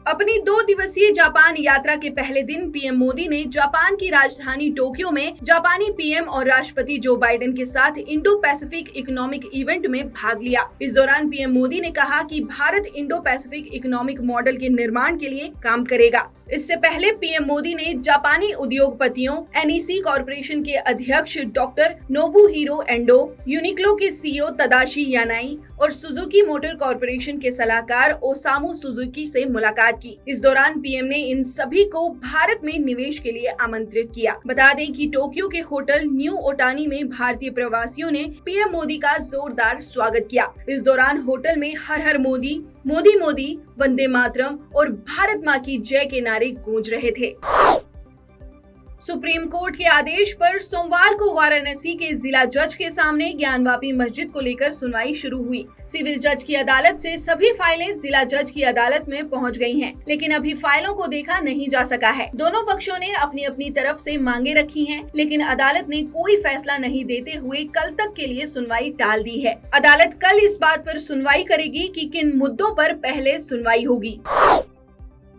अपनी 2 दिवसीय जापान यात्रा के पहले दिन पीएम मोदी ने जापान की राजधानी टोक्यो में जापानी पीएम और राष्ट्रपति जो बाइडेन के साथ इंडो पैसिफिक इकोनॉमिक इवेंट में भाग लिया। इस दौरान पीएम मोदी ने कहा कि Bharat Indo Pacific economic model के निर्माण के लिए काम करेगा। इससे पहले पीएम मोदी ने जापानी उद्योगपतियों, एनईसी कॉरपोरेशन के अध्यक्ष डॉक्टर नोबुहिरो एंडो, यूनिक्लो के सीईओ तदाशी यानाई और सुजुकी मोटर कॉरपोरेशन के सलाहकार ओसामू सुजुकी से मुलाकात की। इस दौरान पीएम ने इन सभी को भारत में निवेश के लिए आमंत्रित किया। बता दें कि टोक्यो के होटल न्यू ओटानी में भारतीय प्रवासियों ने पीएम मोदी का जोरदार स्वागत किया। इस दौरान होटल में हर हर मोदी, मोदी मोदी, वंदे मातरम और भारत माँ की जय के नारे गूंज रहे थे। सुप्रीम कोर्ट के आदेश पर सोमवार को वाराणसी के जिला जज के सामने ज्ञानवापी मस्जिद को लेकर सुनवाई शुरू हुई। सिविल जज की अदालत से सभी फाइलें जिला जज की अदालत में पहुंच गई हैं, लेकिन अभी फाइलों को देखा नहीं जा सका है। दोनों पक्षों ने अपनी अपनी तरफ से मांगे रखी हैं, लेकिन अदालत ने कोई फैसला नहीं देते हुए कल तक के लिए सुनवाई टाल दी है। अदालत कल इस बात पर सुनवाई करेगी कि किन मुद्दों पर पहले सुनवाई होगी।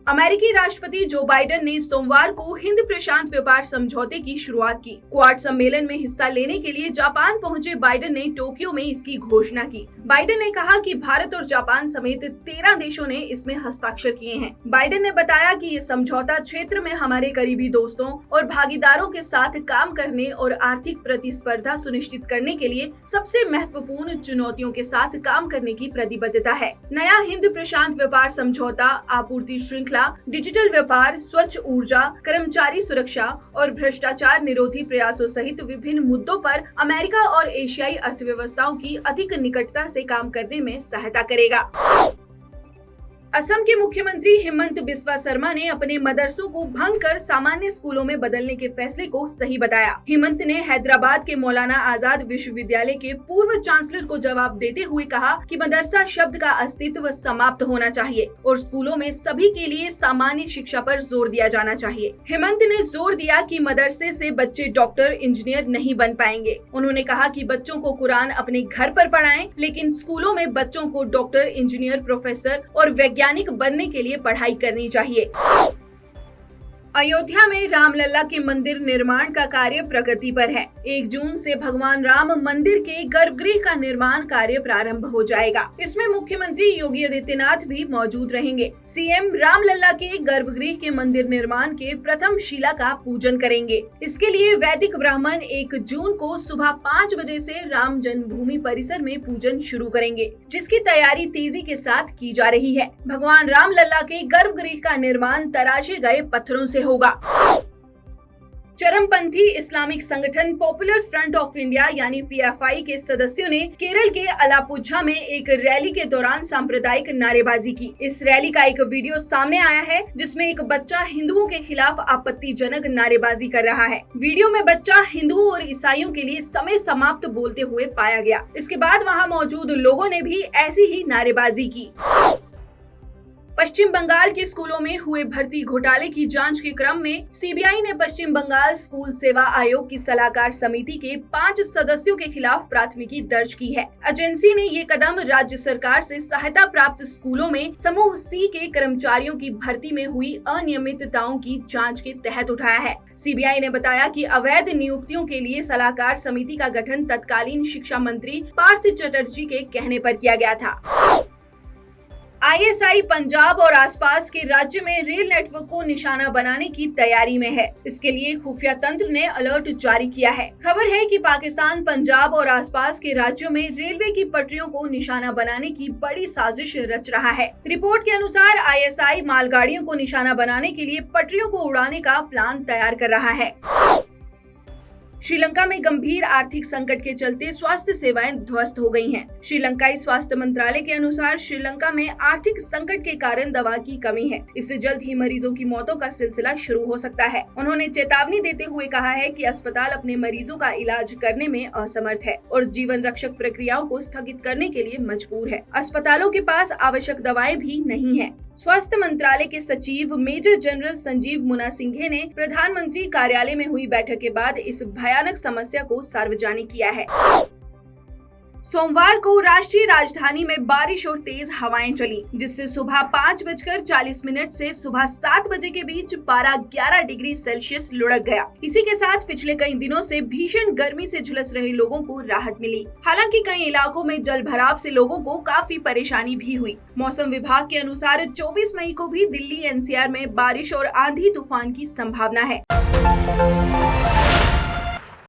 अमेरिकी राष्ट्रपति जो बाइडेन ने सोमवार को हिंद प्रशांत व्यापार समझौते की शुरुआत की। क्वाड सम्मेलन में हिस्सा लेने के लिए जापान पहुंचे बाइडेन ने टोक्यो में इसकी घोषणा की। बाइडेन ने कहा कि भारत और जापान समेत 13 देशों ने इसमें हस्ताक्षर किए हैं। बाइडेन ने बताया कि ये समझौता क्षेत्र में हमारे करीबी दोस्तों और भागीदारों के साथ काम करने और आर्थिक प्रतिस्पर्धा सुनिश्चित करने के लिए सबसे महत्वपूर्ण चुनौतियों के साथ काम करने की प्रतिबद्धता है। नया हिंद प्रशांत व्यापार समझौता आपूर्ति श्रृंखला, डिजिटल व्यापार, स्वच्छ ऊर्जा, कर्मचारी सुरक्षा और भ्रष्टाचार निरोधी प्रयासों सहित विभिन्न मुद्दों पर अमेरिका और एशियाई अर्थव्यवस्थाओं की अधिक निकटता से काम करने में सहायता करेगा। असम के मुख्यमंत्री हिमंत बिस्वा शर्मा ने अपने मदरसों को भंग कर सामान्य स्कूलों में बदलने के फैसले को सही बताया। हिमंत ने हैदराबाद के मौलाना आजाद विश्वविद्यालय के पूर्व चांसलर को जवाब देते हुए कहा कि मदरसा शब्द का अस्तित्व समाप्त होना चाहिए और स्कूलों में सभी के लिए सामान्य शिक्षा पर जोर दिया जाना चाहिए। हिमंत ने जोर दिया कि मदरसे से बच्चे डॉक्टर, इंजीनियर नहीं बन पाएंगे। उन्होंने कहा कि बच्चों को कुरान अपने घर पर पढ़ाएं, लेकिन स्कूलों में बच्चों को डॉक्टर, इंजीनियर, प्रोफेसर और वैज्ञानिक बनने के लिए पढ़ाई करनी चाहिए। अयोध्या में रामलला के मंदिर निर्माण का कार्य प्रगति पर है। 1 जून से भगवान राम मंदिर के गर्भगृह का निर्माण कार्य प्रारंभ हो जाएगा। इसमें मुख्यमंत्री योगी आदित्यनाथ भी मौजूद रहेंगे। सीएम रामलला के गर्भगृह के मंदिर निर्माण के प्रथम शिला का पूजन करेंगे। इसके लिए वैदिक ब्राह्मण 1 जून को सुबह 5 बजे से राम जन्मभूमि परिसर में पूजन शुरू करेंगे, जिसकी तैयारी तेजी के साथ की जा रही है। भगवान रामलला के गर्भगृह का निर्माण तराशे गए पत्थरों से होगा। चरमपंथी इस्लामिक संगठन पॉपुलर फ्रंट ऑफ इंडिया यानी पीएफआई के सदस्यों ने केरल के अलापुझा में एक रैली के दौरान सांप्रदायिक नारेबाजी की। इस रैली का एक वीडियो सामने आया है, जिसमें एक बच्चा हिंदुओं के खिलाफ आपत्तिजनक नारेबाजी कर रहा है। वीडियो में बच्चा हिंदुओं और ईसाइयों के लिए समय समाप्त बोलते हुए पाया गया। इसके बाद वहां मौजूद लोगों ने भी ऐसी ही नारेबाजी की। पश्चिम बंगाल के स्कूलों में हुए भर्ती घोटाले की जांच के क्रम में सीबीआई ने पश्चिम बंगाल स्कूल सेवा आयोग की सलाहकार समिति के 5 सदस्यों के खिलाफ प्राथमिकी दर्ज की है। एजेंसी ने ये कदम राज्य सरकार से सहायता प्राप्त स्कूलों में समूह सी के कर्मचारियों की भर्ती में हुई अनियमितताओं की जांच के तहत उठाया है। सीबीआई ने बताया कि अवैध नियुक्तियों के लिए सलाहकार समिति का गठन तत्कालीन शिक्षा मंत्री पार्थ चटर्जी के कहने पर किया गया था। आईएसआई पंजाब और आसपास के राज्य में रेल नेटवर्क को निशाना बनाने की तैयारी में है। इसके लिए खुफिया तंत्र ने अलर्ट जारी किया है। खबर है कि पाकिस्तान पंजाब और आसपास के राज्यों में रेलवे की पटरियों को निशाना बनाने की बड़ी साजिश रच रहा है। रिपोर्ट के अनुसार आईएसआई मालगाड़ियों को निशाना बनाने के लिए पटरियों को उड़ाने का प्लान तैयार कर रहा है। श्रीलंका में गंभीर आर्थिक संकट के चलते स्वास्थ्य सेवाएं ध्वस्त हो गई हैं। श्रीलंकाई स्वास्थ्य मंत्रालय के अनुसार श्रीलंका में आर्थिक संकट के कारण दवा की कमी है। इससे जल्द ही मरीजों की मौतों का सिलसिला शुरू हो सकता है। उन्होंने चेतावनी देते हुए कहा है कि अस्पताल अपने मरीजों का इलाज करने में असमर्थ है और जीवन रक्षक प्रक्रियाओं को स्थगित करने के लिए मजबूर है। अस्पतालों के पास आवश्यक दवाएं भी नहीं है। स्वास्थ्य मंत्रालय के सचिव मेजर जनरल संजीव मुना सिंघे ने प्रधानमंत्री कार्यालय में हुई बैठक के बाद इस भयानक समस्या को सार्वजनिक किया है। सोमवार को राष्ट्रीय राजधानी में बारिश और तेज हवाएं चली, जिससे सुबह 5:40 से सुबह 7 बजे के बीच पारा 11 डिग्री सेल्सियस लुढ़क गया। इसी के साथ पिछले कई दिनों से भीषण गर्मी से झुलस रहे लोगों को राहत मिली। हालांकि कई इलाकों में जल भराव से लोगों को काफी परेशानी भी हुई। मौसम विभाग के अनुसार 24 मई को भी दिल्ली एनसीआर में बारिश और आंधी तूफान की संभावना है।